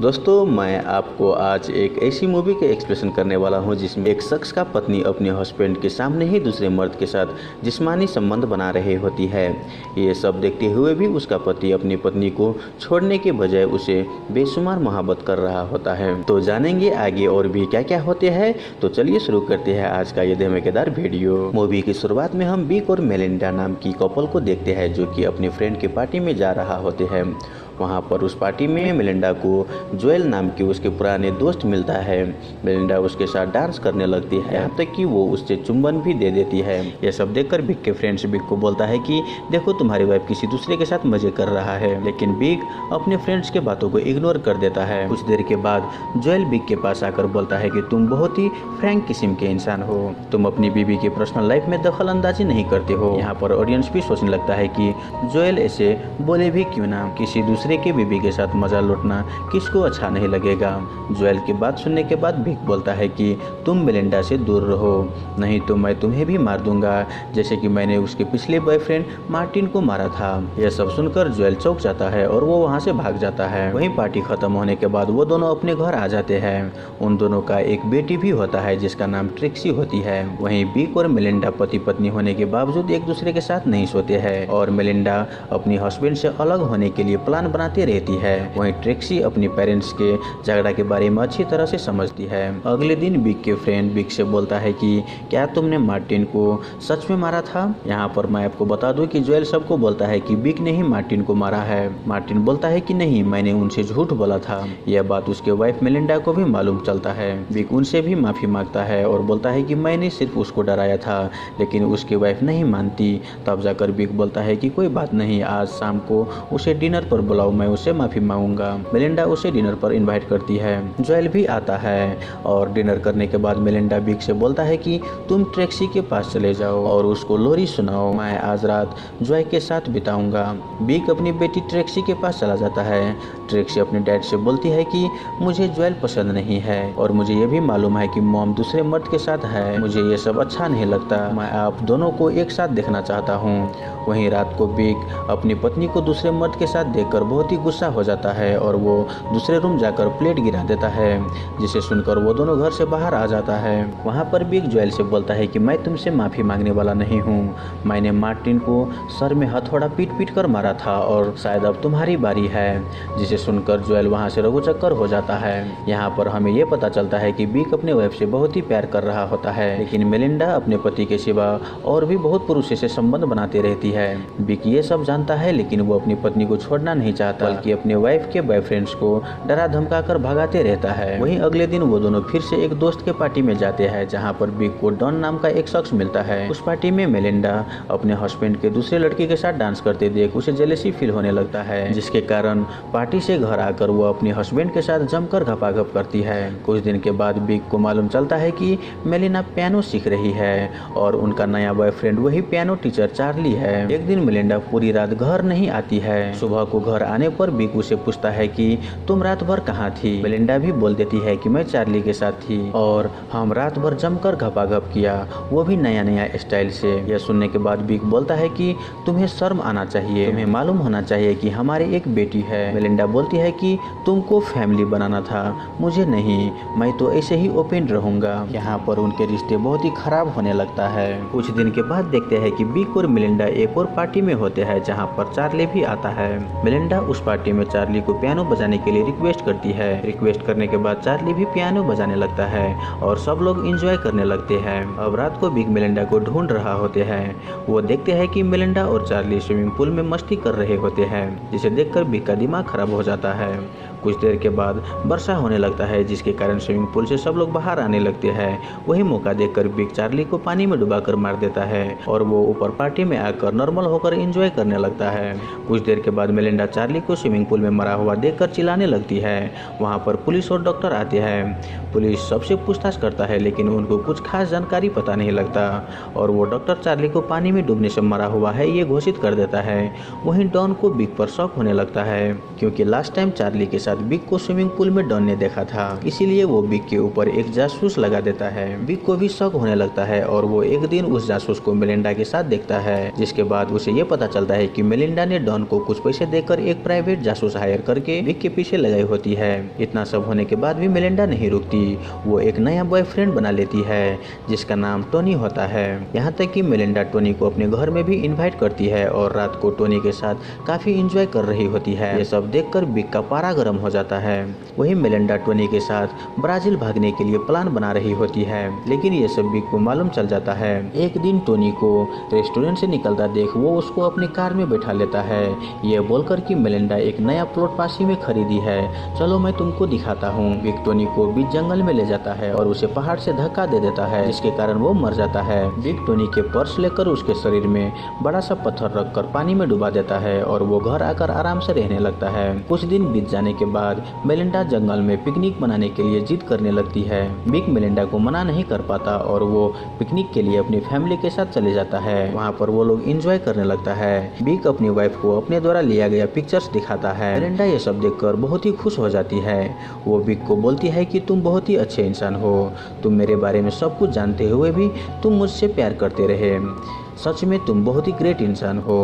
दोस्तों मैं आपको आज एक ऐसी मूवी के एक्सप्लेनेशन करने वाला हूं जिसमें एक शख्स का पत्नी अपने हस्बैंड के सामने ही दूसरे मर्द के साथ जिस्मानी संबंध बना रही होती है। ये सब देखते हुए भी उसका पति अपनी पत्नी को छोड़ने के बजाय उसे बेशुमार मोहब्बत कर रहा होता है। तो जानेंगे आगे और भी क्या क्या होते हैं। तो चलिए शुरू करते हैं आज का ये धमाकेदार वीडियो। मूवी की शुरुआत में हम बिक और मेलिंडा नाम की कपल को देखते हैं जो कि अपने फ्रेंड की पार्टी में जा रहा होते हैं। वहाँ पर उस पार्टी में मेलिंडा को जोएल नाम के उसके पुराने दोस्त मिलता है। मेलिंडा उसके साथ डांस करने लगती है, यहाँ तक कि वो उससे चुंबन भी दे देती है। यह सब देखकर बिक के फ्रेंड्स बिक को बोलता है कि देखो तुम्हारी वाइफ किसी दूसरे के साथ मजे कर रहा है, लेकिन बिक अपने फ्रेंड्स के बातों को इग्नोर कर देता है। कुछ देर के बाद जोएल बिक के पास आकर बोलता है कि तुम बहुत ही फ्रैंक किस्म के इंसान हो, तुम अपनी बीवी की पर्सनल लाइफ में दखल अंदाजी नहीं करते हो। यहाँ पर ऑडियंस भी सोचने लगता है कि जोएल ऐसे बोले भी क्यों ना, किसी दूसरे के बीवी के साथ मजा लूटना किसको अच्छा नहीं लगेगा। जोएल की बात सुनने के बाद बिक बोलता है कि तुम मेलिंडा से दूर रहो, नहीं तो मैं तुम्हें भी मार दूंगा, जैसे कि मैंने उसके पिछले बॉयफ्रेंड मार्टिन को मारा था। यह सब सुनकर जोएल चौंक जाता है और वो वहाँ से भाग जाता है। वहीं पार्टी खत्म होने के बाद वो दोनों अपने घर आ जाते हैं। उन दोनों का एक बेटी भी होता है जिसका नाम ट्रिक्सी होती है। वहीं बिक और मेलिंडा पति पत्नी होने के बावजूद एक दूसरे के साथ नहीं सोते हैं और मेलिंडा अपनी हस्बैंड से अलग होने के लिए प्लान बनाती रहती है। वहीं ट्रिक्सी अपनी पेरेंट्स के झगड़ा के बारे में अच्छी तरह से समझती है। अगले दिन बिक के फ्रेंड बिक से बोलता है कि क्या तुमने मार्टिन को सच में मारा था। यहाँ पर मैं आपको बता दूं कि जोएल सबको बोलता है कि बिक ने ही मार्टिन को मारा है। मार्टिन बोलता है कि नहीं, मैंने उनसे झूठ बोला था। यह बात उसके वाइफ मेलिंडा को भी मालूम चलता है। बिक उनसे भी माफी मांगता है और बोलता है कि मैंने सिर्फ उसको डराया था, लेकिन उसकी वाइफ नहीं मानती। तब जाकर बिक बोलता है कि कोई बात नहीं, आज शाम को उसे डिनर पर बुलाओ, मैं उससे माफी मांगूंगा। मेलिंडा उसे डिनर पर इनवाइट करती है। जोएल भी आता है और डिनर करने के बाद मेलिंडा बिक से बोलता है कि तुम ट्रिक्सी के पास चले जाओ और उसको लोरी सुनाओ, मैं आज रात जोएल के साथ बिताऊंगा। बिक अपनी बेटी ट्रिक्सी के पास चला जाता है। ट्रिक्सी अपने डैड से बोलती है कि मुझे जोएल पसंद नहीं है और मुझे ये भी मालूम है कि मॉम दूसरे मर्द के साथ है, मुझे ये सब अच्छा नहीं लगता, मैं आप दोनों को एक साथ देखना चाहता हूँ। वहीं रात को बिक अपनी पत्नी को दूसरे मर्द के साथ देखकर बहुत ही गुस्सा हो जाता है और वो दूसरे रूम जाकर प्लेट गिरा देता है, जिसे सुनकर वो दोनों घर से बाहर आ जाता है। वहाँ पर बिक जोएल से बोलता है कि मैं तुमसे माफी मांगने वाला नहीं हूँ, मैंने मार्टिन को सर में हथौड़ा पीट पीट कर मारा था और शायद अब तुम्हारी बारी है। जिसे सुनकर जोएल वहाँ से रघुचक्कर हो जाता है। यहाँ पर हमें ये पता चलता है कि बिक अपने वाइफ से बहुत ही प्यार कर रहा होता है, लेकिन मेलिंडा अपने पति के सिवा और भी बहुत पुरुषों से संबंध बनाती रहती है। बिक ये सब जानता है, लेकिन वो अपनी पत्नी को छोड़ना नहीं चाहता, बल्कि अपने वाइफ के बॉयफ्रेंड्स को डरा धमका कर भगाते रहता है। वहीं अगले दिन वो दोनों फिर से एक दोस्त के पार्टी में जाते हैं, जहाँ पर बिक को डॉन नाम का एक शख्स मिलता है। उस पार्टी में मेलिंडा अपने हस्बैंड के दूसरे लड़की के साथ डांस करते देख उसे जेलसी फील होने लगता है, जिसके कारण पार्टी से घर आकर वो अपने हस्बैंड के साथ जमकर घपाघप करती है। कुछ दिन के बाद बिक को मालूम चलता है कि मेलिना पियानो सीख रही है और उनका नया बॉयफ्रेंड वही पियानो टीचर चार्ली है। एक दिन मेलिंडा पूरी रात घर नहीं आती है। सुबह को घर आने पर बिक उसे पूछता है कि तुम रात भर कहाँ थी। मेलिंडा भी बोल देती है कि मैं चार्ली के साथ थी और हम रात भर जमकर घपाघप किया, वो भी नया नया स्टाइल से। यह सुनने के बाद बिक बोलता है कि तुम्हें शर्म आना चाहिए, तुम्हें मालूम होना चाहिए कि हमारे एक बेटी है। मेलिंडा बोलती है कि तुमको फैमिली बनाना था, मुझे नहीं, मैं तो ऐसे ही ओपन रहूंगा। यहाँ पर उनके रिश्ते बहुत ही खराब होने लगता है। कुछ दिन के बाद देखते हैं कि बिक और मेलिंडा एक और पार्टी में होते हैं, जहाँ पर चार्ली भी आता है। मेलिंडा उस पार्टी में चार्ली को पियानो बजाने के लिए रिक्वेस्ट करती है। रिक्वेस्ट करने के बाद चार्ली भी पियानो बजाने लगता है और सब लोग एंजॉय करने लगते हैं। अब रात को बिक मेलिंडा को ढूंढ रहा होते हैं। वो देखते हैं कि मेलिंडा और चार्ली स्विमिंग पूल में मस्ती कर रहे होते हैं, जिसे देखकर बिक का दिमाग खराब हो जाता है। कुछ देर के बाद वर्षा होने लगता है, जिसके कारण स्विमिंग पूल से सब लोग बाहर आने लगते हैं। वही मौका देखकर बिक चार्ली को पानी में डुबाकर मार देता है और वो ऊपर पार्टी में आकर नॉर्मल होकर एंजॉय करने लगता है। कुछ देर के बाद मेलिंडा चार्ली को स्विमिंग पूल में मरा हुआ देखकर चिल्लाने लगती है। वहाँ पर पुलिस और डॉक्टर आते हैं। पुलिस सबसे पूछताछ करता है, लेकिन उनको कुछ खास जानकारी पता नहीं लगता और वो डॉक्टर चार्ली को पानी में डूबने से मरा हुआ है ये घोषित कर देता है। वहीं डॉन को बिक पर शौक होने लगता है, क्योंकि लास्ट टाइम चार्ली के साथ बिग को स्विमिंग पूल में डॉन ने देखा था, इसीलिए वो बिग के ऊपर एक जासूस लगा देता है। बिग को भी शक होने लगता है और वो एक दिन उस जासूस को मेलिंडा के साथ देखता है, जिसके बाद उसे ये पता चलता है कि मेलिंडा ने डॉन को कुछ पैसे देकर एक प्राइवेट जासूस हायर करके बिग के पीछे लगाई होती है। इतना सब होने के बाद भी मेलिंडा नहीं रुकती, वो एक नया बॉयफ्रेंड बना लेती है जिसका नाम टोनी होता है। यहाँ तक कि मेलिंडा टोनी को अपने घर में भी इनवाइट करती है और रात को टोनी के साथ काफी इंजॉय कर रही होती है। ये सब देखकर बिग का पारा गर्म हो जाता है। वही मेलिंडा टोनी के साथ ब्राजील भागने के लिए प्लान बना रही होती है, लेकिन ये सब बिग को मालूम चल जाता है। एक दिन टोनी को रेस्टोरेंट से निकलता देख वो उसको अपनी कार में बैठा लेता है, ये बोलकर कि मेलिंडा एक नया प्लॉट पास ही में खरीदी है, चलो मैं तुमको दिखाता हूँ। बिग टोनी को बीच जंगल में ले जाता है और उसे पहाड़ से धक्का दे देता है, जिसके कारण वो मर जाता है। बिग टोनी के पर्स लेकर उसके शरीर में बड़ा सा पत्थर रखकर पानी में डुबा देता है और वो घर आकर आराम से रहने लगता है। कुछ दिन बीत जाने के बाद मेलिंडा जंगल में पिकनिक मनाने के लिए जिद करने लगती है। बिग मेलिंडा को मना नहीं कर पाता और वो पिकनिक के लिए अपनी फैमिली के साथ चले जाता है। वहाँ पर वो लोग एंजॉय करने लगता है। बिग अपनी वाइफ को अपने द्वारा लिया गया पिक्चर्स दिखाता है। मेलिंडा ये सब देखकर बहुत ही खुश हो जाती है। वो बिग को बोलती है कि तुम बहुत ही अच्छे इंसान हो, तुम मेरे बारे में सब कुछ जानते हुए भी तुम मुझसे प्यार करते रहे, सच में तुम बहुत ही ग्रेट इंसान हो।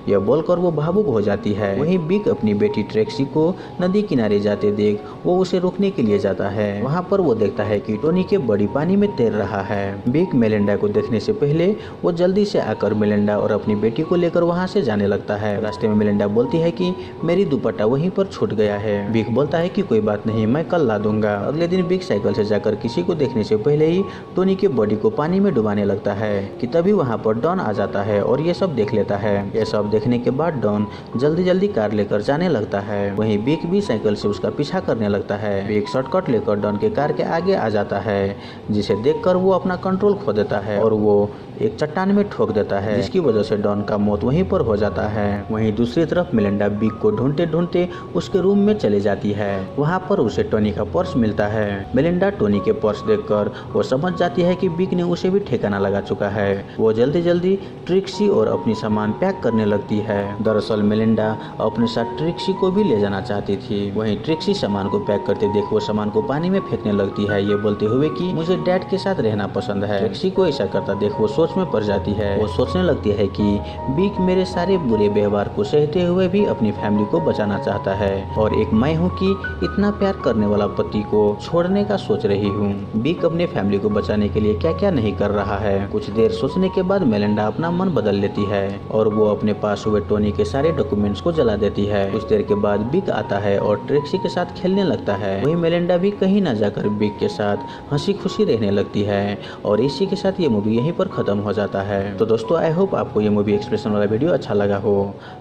यह बोलकर वो भावुक हो जाती है। वहीं बिग अपनी बेटी ट्रेक्सी को नदी किनारे जाते देख वो उसे रोकने के लिए जाता है। वहाँ पर वो देखता है कि टोनी के बॉडी पानी में तैर रहा है। बिग मेलिंडा को देखने से पहले वो जल्दी से आकर मेलिंडा और अपनी बेटी को लेकर वहाँ से जाने लगता है। रास्ते में मेलिंडा बोलती है कि मेरी दुपट्टा वहीं पर छूट गया है। बिग बोलता है कि कोई बात नहीं, मैं कल ला दूंगा। अगले दिन बिग साइकिल से जाकर किसी को देखने से पहले ही टोनी के बॉडी को पानी में डुबाने लगता है कि तभी वहाँ पर डॉन आ जाता है और ये सब देख लेता है। ये सब देखने के बाद डॉन जल्दी जल्दी कार लेकर जाने लगता है। वहीं बिग भी साइकिल से उसका पीछा करने लगता है। बिग शॉर्टकट लेकर डॉन के कार के आगे आ जाता है, जिसे देखकर वो अपना कंट्रोल खो देता है और वो एक चट्टान में ठोक देता है, जिसकी वजह से डॉन का मौत वहीं पर हो जाता है। वहीं दूसरी तरफ मेलिंडा बिग को ढूंढते ढूंढते उसके रूम में चले जाती है। वहाँ पर उसे टोनी का पर्स मिलता है। मेलिंडा टोनी के पर्स देखकर वो समझ जाती है कि बिग ने उसे भी ठिकाना लगा चुका है। वो जल्दी जल्दी ट्रिक्सी और अपनी सामान पैक करने लगती है। दरअसल मेलिंडा अपने साथ ट्रिक्सी को भी ले जाना चाहती थी। वहीं ट्रिक्सी सामान को पैक करते देख वो सामान को पानी में फेंकने लगती है, ये बोलते हुए कि मुझे डैड के साथ रहना पसंद है। ट्रिक्सी को ऐसा करता देख वो सोच में पड़ जाती है। वो सोचने लगती है कि बिग मेरे सारे बुरे व्यवहार को सहते हुए भी अपनी फैमिली को बचाना चाहता है और एक मैं हूँ कि इतना प्यार करने वाला पति को छोड़ने का सोच रही हूँ। बिग अपने फैमिली को बचाने के लिए क्या क्या नहीं कर रहा है। कुछ देर सोचने के बाद मेलिंडा अपना मन बदल लेती है और वो अपने पास हुए टोनी के सारे डॉक्यूमेंट्स को जला देती है। कुछ देर के बाद बिग आता है और ट्रिक्सी के साथ खेलने लगता है। वहीं मेलिंडा भी कहीं न जाकर बिग के साथ हंसी खुशी रहने लगती है और इसी के साथ ये मूवी यहीं पर खत्म हो जाता है। तो दोस्तों आई होप आपको ये मूवी एक्सप्रेशन वाला वीडियो अच्छा लगा हो।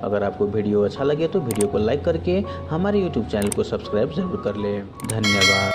अगर आपको वीडियो अच्छा लगे तो वीडियो को लाइक करके हमारे यूट्यूब चैनल को सब्सक्राइब जरूर कर ले। धन्यवाद।